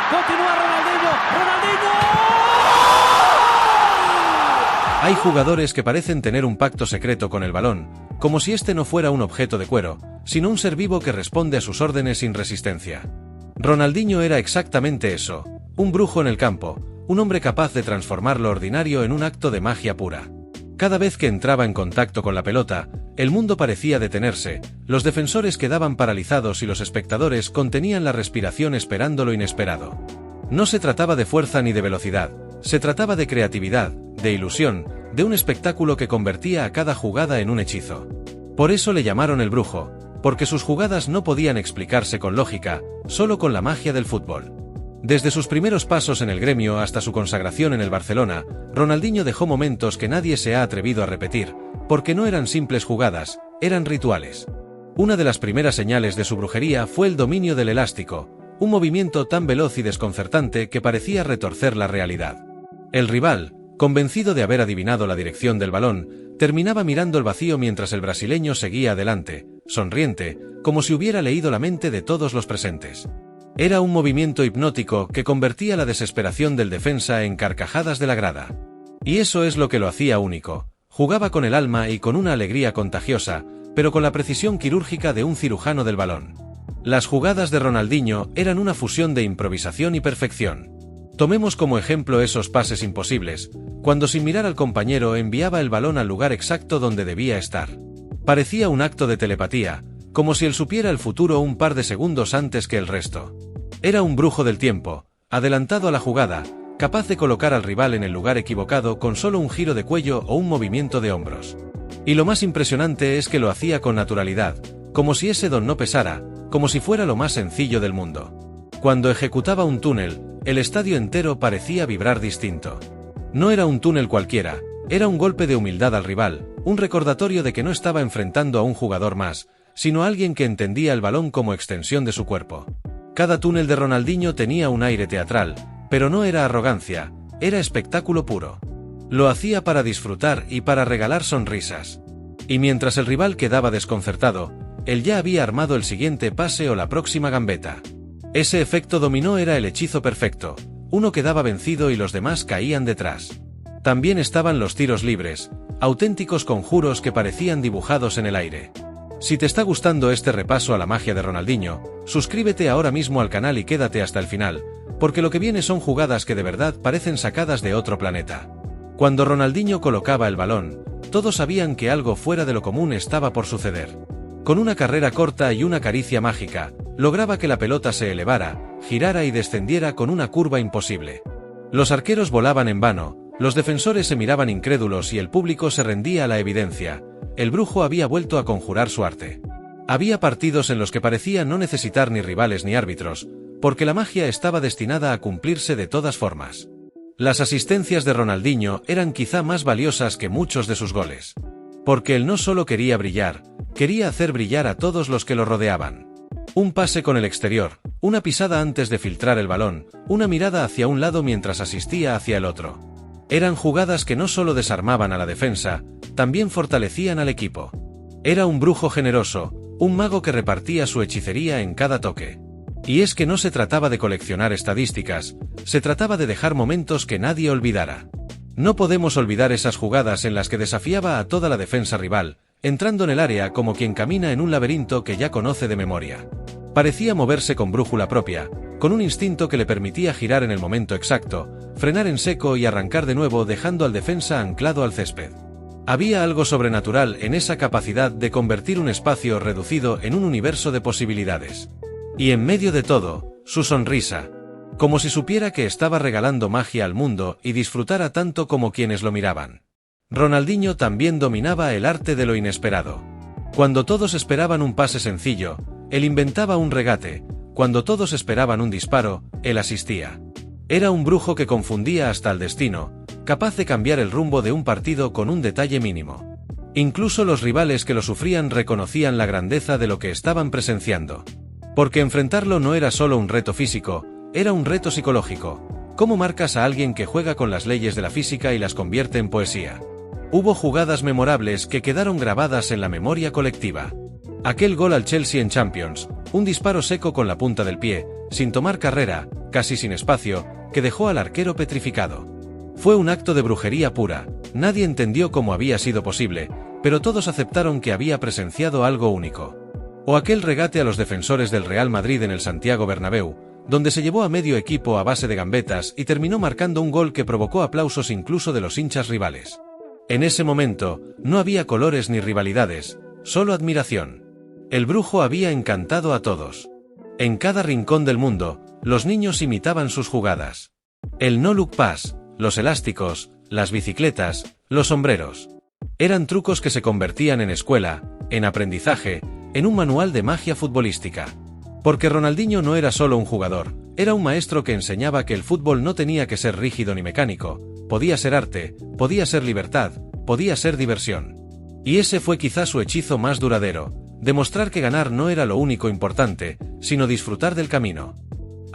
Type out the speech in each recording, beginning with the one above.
Continúa Ronaldinho. ¡Ronaldinho! Hay jugadores que parecen tener un pacto secreto con el balón, como si este no fuera un objeto de cuero, sino un ser vivo que responde a sus órdenes sin resistencia. Ronaldinho era exactamente eso, un brujo en el campo, un hombre capaz de transformar lo ordinario en un acto de magia pura. Cada vez que entraba en contacto con la pelota, el mundo parecía detenerse, los defensores quedaban paralizados y los espectadores contenían la respiración esperando lo inesperado. No se trataba de fuerza ni de velocidad, se trataba de creatividad, de ilusión, de un espectáculo que convertía a cada jugada en un hechizo. Por eso le llamaron el brujo, porque sus jugadas no podían explicarse con lógica, solo con la magia del fútbol. Desde sus primeros pasos en el gremio hasta su consagración en el Barcelona, Ronaldinho dejó momentos que nadie se ha atrevido a repetir, porque no eran simples jugadas, eran rituales. Una de las primeras señales de su brujería fue el dominio del elástico, un movimiento tan veloz y desconcertante que parecía retorcer la realidad. El rival, convencido de haber adivinado la dirección del balón, terminaba mirando el vacío mientras el brasileño seguía adelante, sonriente, como si hubiera leído la mente de todos los presentes. Era un movimiento hipnótico que convertía la desesperación del defensa en carcajadas de la grada. Y eso es lo que lo hacía único. Jugaba con el alma y con una alegría contagiosa, pero con la precisión quirúrgica de un cirujano del balón. Las jugadas de Ronaldinho eran una fusión de improvisación y perfección. Tomemos como ejemplo esos pases imposibles, cuando sin mirar al compañero enviaba el balón al lugar exacto donde debía estar. Parecía un acto de telepatía, como si él supiera el futuro un par de segundos antes que el resto. Era un brujo del tiempo, adelantado a la jugada, capaz de colocar al rival en el lugar equivocado con solo un giro de cuello o un movimiento de hombros. Y lo más impresionante es que lo hacía con naturalidad, como si ese don no pesara, como si fuera lo más sencillo del mundo. Cuando ejecutaba un túnel, el estadio entero parecía vibrar distinto. No era un túnel cualquiera, era un golpe de humildad al rival, un recordatorio de que no estaba enfrentando a un jugador más, sino a alguien que entendía el balón como extensión de su cuerpo. Cada túnel de Ronaldinho tenía un aire teatral, pero no era arrogancia, era espectáculo puro. Lo hacía para disfrutar y para regalar sonrisas. Y mientras el rival quedaba desconcertado, él ya había armado el siguiente pase o la próxima gambeta. Ese efecto dominó era el hechizo perfecto, uno quedaba vencido y los demás caían detrás. También estaban los tiros libres, auténticos conjuros que parecían dibujados en el aire. Si te está gustando este repaso a la magia de Ronaldinho, suscríbete ahora mismo al canal y quédate hasta el final, porque lo que viene son jugadas que de verdad parecen sacadas de otro planeta. Cuando Ronaldinho colocaba el balón, todos sabían que algo fuera de lo común estaba por suceder. Con una carrera corta y una caricia mágica, lograba que la pelota se elevara, girara y descendiera con una curva imposible. Los arqueros volaban en vano, los defensores se miraban incrédulos y el público se rendía a la evidencia. El brujo había vuelto a conjurar su arte. Había partidos en los que parecía no necesitar ni rivales ni árbitros, porque la magia estaba destinada a cumplirse de todas formas. Las asistencias de Ronaldinho eran quizá más valiosas que muchos de sus goles. Porque él no solo quería brillar, quería hacer brillar a todos los que lo rodeaban. Un pase con el exterior, una pisada antes de filtrar el balón, una mirada hacia un lado mientras asistía hacia el otro. Eran jugadas que no solo desarmaban a la defensa, también fortalecían al equipo. Era un brujo generoso, un mago que repartía su hechicería en cada toque. Y es que no se trataba de coleccionar estadísticas, se trataba de dejar momentos que nadie olvidara. No podemos olvidar esas jugadas en las que desafiaba a toda la defensa rival, entrando en el área como quien camina en un laberinto que ya conoce de memoria. Parecía moverse con brújula propia, con un instinto que le permitía girar en el momento exacto, frenar en seco y arrancar de nuevo dejando al defensa anclado al césped. Había algo sobrenatural en esa capacidad de convertir un espacio reducido en un universo de posibilidades. Y en medio de todo, su sonrisa. Como si supiera que estaba regalando magia al mundo y disfrutara tanto como quienes lo miraban. Ronaldinho también dominaba el arte de lo inesperado. Cuando todos esperaban un pase sencillo, él inventaba un regate, cuando todos esperaban un disparo, él asistía. Era un brujo que confundía hasta el destino, capaz de cambiar el rumbo de un partido con un detalle mínimo. Incluso los rivales que lo sufrían reconocían la grandeza de lo que estaban presenciando. Porque enfrentarlo no era solo un reto físico, era un reto psicológico. ¿Cómo marcas a alguien que juega con las leyes de la física y las convierte en poesía? Hubo jugadas memorables que quedaron grabadas en la memoria colectiva. Aquel gol al Chelsea en Champions, un disparo seco con la punta del pie, sin tomar carrera, casi sin espacio, que dejó al arquero petrificado. Fue un acto de brujería pura, nadie entendió cómo había sido posible, pero todos aceptaron que había presenciado algo único. O aquel regate a los defensores del Real Madrid en el Santiago Bernabéu, donde se llevó a medio equipo a base de gambetas y terminó marcando un gol que provocó aplausos incluso de los hinchas rivales. En ese momento, no había colores ni rivalidades, solo admiración. El brujo había encantado a todos. En cada rincón del mundo, los niños imitaban sus jugadas. El no-look pass, los elásticos, las bicicletas, los sombreros. Eran trucos que se convertían en escuela, en aprendizaje, en un manual de magia futbolística. Porque Ronaldinho no era solo un jugador, era un maestro que enseñaba que el fútbol no tenía que ser rígido ni mecánico, podía ser arte, podía ser libertad, podía ser diversión. Y ese fue quizá su hechizo más duradero, demostrar que ganar no era lo único importante, sino disfrutar del camino.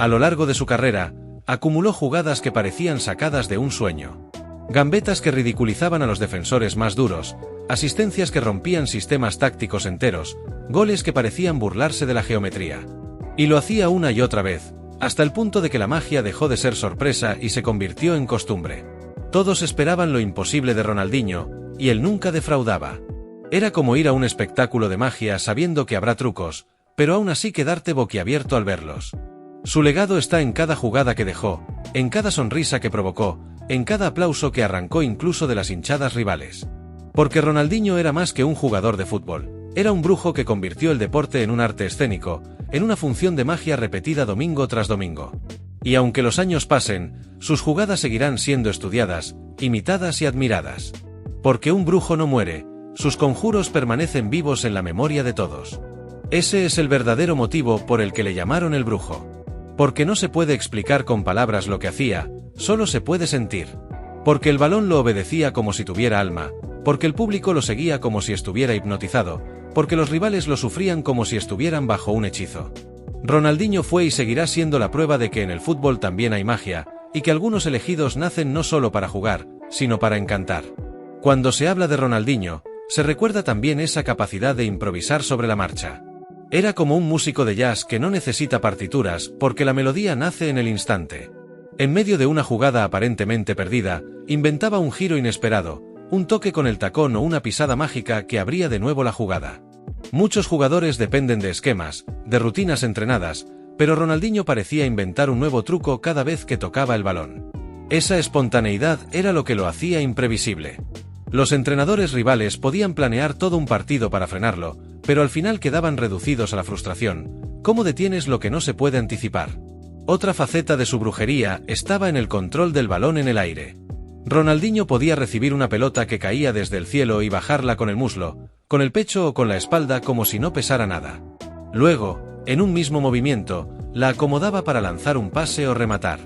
A lo largo de su carrera, acumuló jugadas que parecían sacadas de un sueño. Gambetas que ridiculizaban a los defensores más duros, asistencias que rompían sistemas tácticos enteros, goles que parecían burlarse de la geometría. Y lo hacía una y otra vez, hasta el punto de que la magia dejó de ser sorpresa y se convirtió en costumbre. Todos esperaban lo imposible de Ronaldinho, y él nunca defraudaba. Era como ir a un espectáculo de magia sabiendo que habrá trucos, pero aún así quedarte boquiabierto al verlos. Su legado está en cada jugada que dejó, en cada sonrisa que provocó, en cada aplauso que arrancó incluso de las hinchadas rivales. Porque Ronaldinho era más que un jugador de fútbol, era un brujo que convirtió el deporte en un arte escénico, en una función de magia repetida domingo tras domingo. Y aunque los años pasen, sus jugadas seguirán siendo estudiadas, imitadas y admiradas. Porque un brujo no muere, sus conjuros permanecen vivos en la memoria de todos. Ese es el verdadero motivo por el que le llamaron el brujo. Porque no se puede explicar con palabras lo que hacía, solo se puede sentir. Porque el balón lo obedecía como si tuviera alma, porque el público lo seguía como si estuviera hipnotizado, porque los rivales lo sufrían como si estuvieran bajo un hechizo. Ronaldinho fue y seguirá siendo la prueba de que en el fútbol también hay magia, y que algunos elegidos nacen no solo para jugar, sino para encantar. Cuando se habla de Ronaldinho, se recuerda también esa capacidad de improvisar sobre la marcha. Era como un músico de jazz que no necesita partituras porque la melodía nace en el instante. En medio de una jugada aparentemente perdida, inventaba un giro inesperado, un toque con el tacón o una pisada mágica que abría de nuevo la jugada. Muchos jugadores dependen de esquemas, de rutinas entrenadas, pero Ronaldinho parecía inventar un nuevo truco cada vez que tocaba el balón. Esa espontaneidad era lo que lo hacía imprevisible. Los entrenadores rivales podían planear todo un partido para frenarlo, pero al final quedaban reducidos a la frustración. ¿Cómo detienes lo que no se puede anticipar? Otra faceta de su brujería estaba en el control del balón en el aire. Ronaldinho podía recibir una pelota que caía desde el cielo y bajarla con el muslo, con el pecho o con la espalda como si no pesara nada. Luego, en un mismo movimiento, la acomodaba para lanzar un pase o rematar.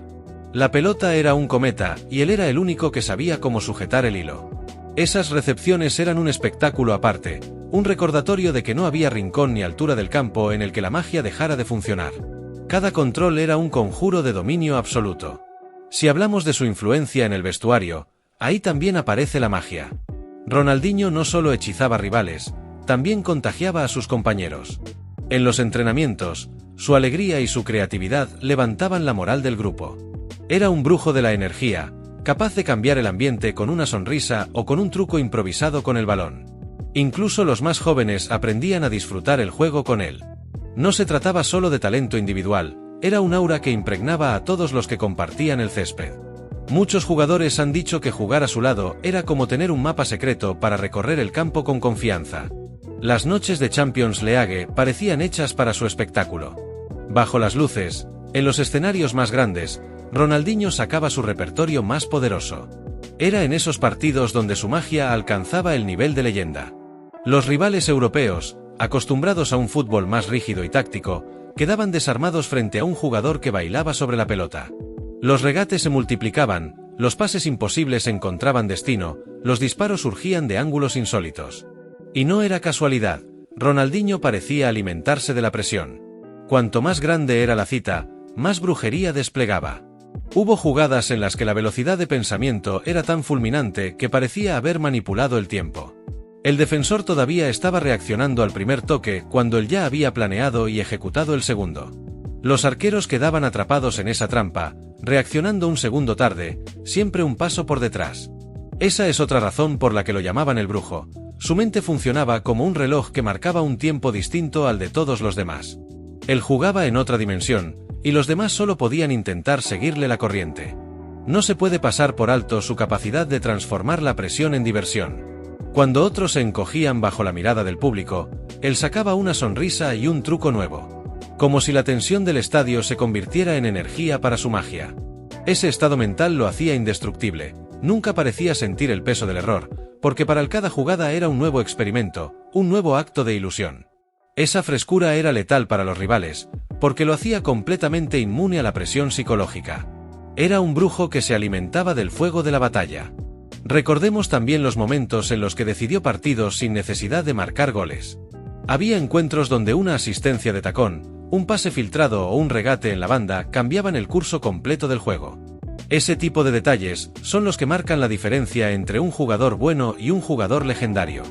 La pelota era un cometa y él era el único que sabía cómo sujetar el hilo. Esas recepciones eran un espectáculo aparte, un recordatorio de que no había rincón ni altura del campo en el que la magia dejara de funcionar. Cada control era un conjuro de dominio absoluto. Si hablamos de su influencia en el vestuario, ahí también aparece la magia. Ronaldinho no solo hechizaba rivales, también contagiaba a sus compañeros. En los entrenamientos, su alegría y su creatividad levantaban la moral del grupo. Era un brujo de la energía, capaz de cambiar el ambiente con una sonrisa o con un truco improvisado con el balón. Incluso los más jóvenes aprendían a disfrutar el juego con él. No se trataba solo de talento individual, era un aura que impregnaba a todos los que compartían el césped. Muchos jugadores han dicho que jugar a su lado era como tener un mapa secreto para recorrer el campo con confianza. Las noches de Champions League parecían hechas para su espectáculo. Bajo las luces, en los escenarios más grandes, Ronaldinho sacaba su repertorio más poderoso. Era en esos partidos donde su magia alcanzaba el nivel de leyenda. Los rivales europeos, acostumbrados a un fútbol más rígido y táctico, quedaban desarmados frente a un jugador que bailaba sobre la pelota. Los regates se multiplicaban, los pases imposibles encontraban destino, los disparos surgían de ángulos insólitos. Y no era casualidad, Ronaldinho parecía alimentarse de la presión. Cuanto más grande era la cita, más brujería desplegaba. Hubo jugadas en las que la velocidad de pensamiento era tan fulminante que parecía haber manipulado el tiempo. El defensor todavía estaba reaccionando al primer toque cuando él ya había planeado y ejecutado el segundo. Los arqueros quedaban atrapados en esa trampa, reaccionando un segundo tarde, siempre un paso por detrás. Esa es otra razón por la que lo llamaban el brujo. Su mente funcionaba como un reloj que marcaba un tiempo distinto al de todos los demás. Él jugaba en otra dimensión, y los demás solo podían intentar seguirle la corriente. No se puede pasar por alto su capacidad de transformar la presión en diversión. Cuando otros se encogían bajo la mirada del público, él sacaba una sonrisa y un truco nuevo. Como si la tensión del estadio se convirtiera en energía para su magia. Ese estado mental lo hacía indestructible, nunca parecía sentir el peso del error, porque para él cada jugada era un nuevo experimento, un nuevo acto de ilusión. Esa frescura era letal para los rivales, porque lo hacía completamente inmune a la presión psicológica. Era un brujo que se alimentaba del fuego de la batalla. Recordemos también los momentos en los que decidió partidos sin necesidad de marcar goles. Había encuentros donde una asistencia de tacón, un pase filtrado o un regate en la banda cambiaban el curso completo del juego. Ese tipo de detalles son los que marcan la diferencia entre un jugador bueno y un jugador legendario.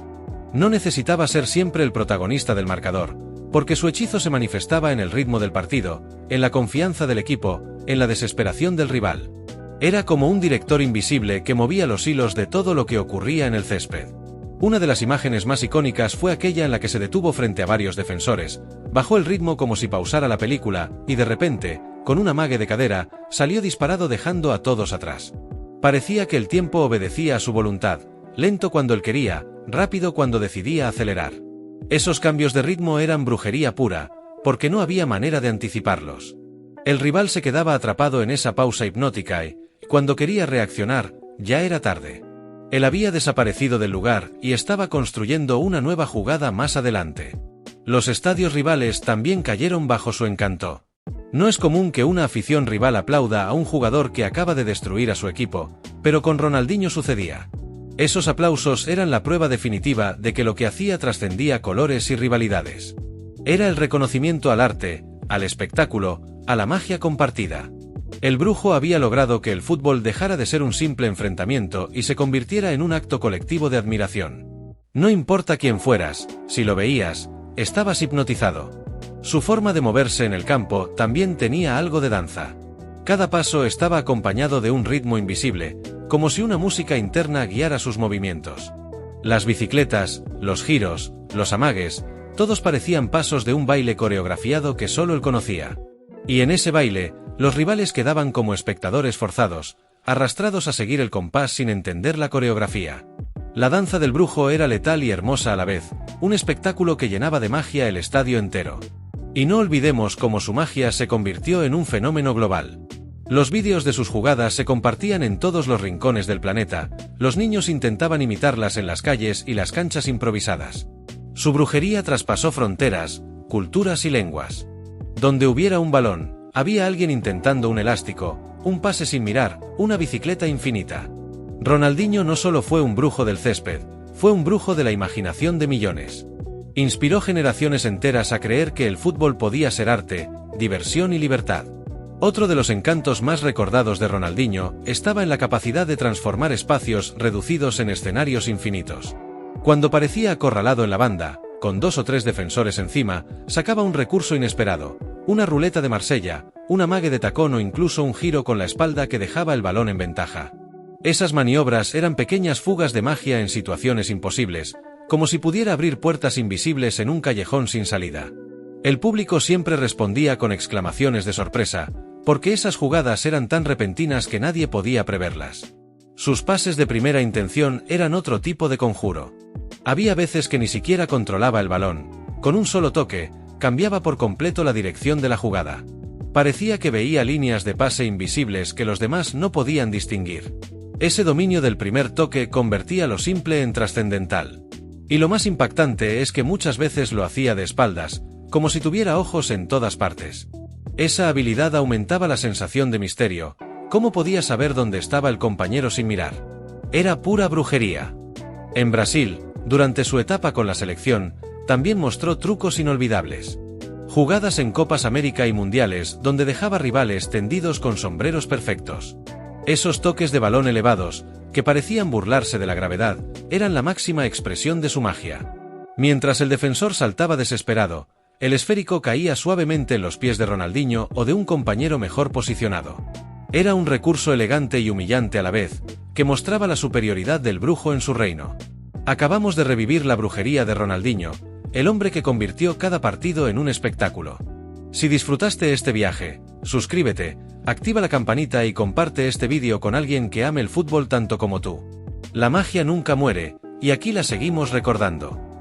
No necesitaba ser siempre el protagonista del marcador, porque su hechizo se manifestaba en el ritmo del partido, en la confianza del equipo, en la desesperación del rival. Era como un director invisible que movía los hilos de todo lo que ocurría en el césped. Una de las imágenes más icónicas fue aquella en la que se detuvo frente a varios defensores, bajó el ritmo como si pausara la película, y de repente, con un amague de cadera, salió disparado dejando a todos atrás. Parecía que el tiempo obedecía a su voluntad, lento cuando él quería, rápido cuando decidía acelerar. Esos cambios de ritmo eran brujería pura, porque no había manera de anticiparlos. El rival se quedaba atrapado en esa pausa hipnótica y, cuando quería reaccionar, ya era tarde. Él había desaparecido del lugar y estaba construyendo una nueva jugada más adelante. Los estadios rivales también cayeron bajo su encanto. No es común que una afición rival aplauda a un jugador que acaba de destruir a su equipo, pero con Ronaldinho sucedía. Esos aplausos eran la prueba definitiva de que lo que hacía trascendía colores y rivalidades. Era el reconocimiento al arte, al espectáculo, a la magia compartida. El brujo había logrado que el fútbol dejara de ser un simple enfrentamiento y se convirtiera en un acto colectivo de admiración. No importa quién fueras, si lo veías, estabas hipnotizado. Su forma de moverse en el campo también tenía algo de danza. Cada paso estaba acompañado de un ritmo invisible, como si una música interna guiara sus movimientos. Las bicicletas, los giros, los amagues, todos parecían pasos de un baile coreografiado que solo él conocía. Y en ese baile, los rivales quedaban como espectadores forzados, arrastrados a seguir el compás sin entender la coreografía. La danza del brujo era letal y hermosa a la vez, un espectáculo que llenaba de magia el estadio entero. Y no olvidemos cómo su magia se convirtió en un fenómeno global. Los vídeos de sus jugadas se compartían en todos los rincones del planeta, los niños intentaban imitarlas en las calles y las canchas improvisadas. Su brujería traspasó fronteras, culturas y lenguas. Donde hubiera un balón, había alguien intentando un elástico, un pase sin mirar, una bicicleta infinita. Ronaldinho no solo fue un brujo del césped, fue un brujo de la imaginación de millones. Inspiró generaciones enteras a creer que el fútbol podía ser arte, diversión y libertad. Otro de los encantos más recordados de Ronaldinho estaba en la capacidad de transformar espacios reducidos en escenarios infinitos. Cuando parecía acorralado en la banda, con 2 o 3 defensores encima, sacaba un recurso inesperado, una ruleta de Marsella, un amague de tacón o incluso un giro con la espalda que dejaba el balón en ventaja. Esas maniobras eran pequeñas fugas de magia en situaciones imposibles, como si pudiera abrir puertas invisibles en un callejón sin salida. El público siempre respondía con exclamaciones de sorpresa, porque esas jugadas eran tan repentinas que nadie podía preverlas. Sus pases de primera intención eran otro tipo de conjuro. Había veces que ni siquiera controlaba el balón, con un solo toque, cambiaba por completo la dirección de la jugada. Parecía que veía líneas de pase invisibles que los demás no podían distinguir. Ese dominio del primer toque convertía lo simple en trascendental. Y lo más impactante es que muchas veces lo hacía de espaldas, como si tuviera ojos en todas partes. Esa habilidad aumentaba la sensación de misterio. ¿Cómo podía saber dónde estaba el compañero sin mirar? Era pura brujería. En Brasil, durante su etapa con la selección, también mostró trucos inolvidables. Jugadas en Copas América y Mundiales donde dejaba rivales tendidos con sombreros perfectos. Esos toques de balón elevados, que parecían burlarse de la gravedad, eran la máxima expresión de su magia. Mientras el defensor saltaba desesperado, El esférico caía suavemente en los pies de Ronaldinho o de un compañero mejor posicionado. Era un recurso elegante y humillante a la vez, que mostraba la superioridad del brujo en su reino. Acabamos de revivir la brujería de Ronaldinho, el hombre que convirtió cada partido en un espectáculo. Si disfrutaste este viaje, suscríbete, activa la campanita y comparte este vídeo con alguien que ame el fútbol tanto como tú. La magia nunca muere, y aquí la seguimos recordando.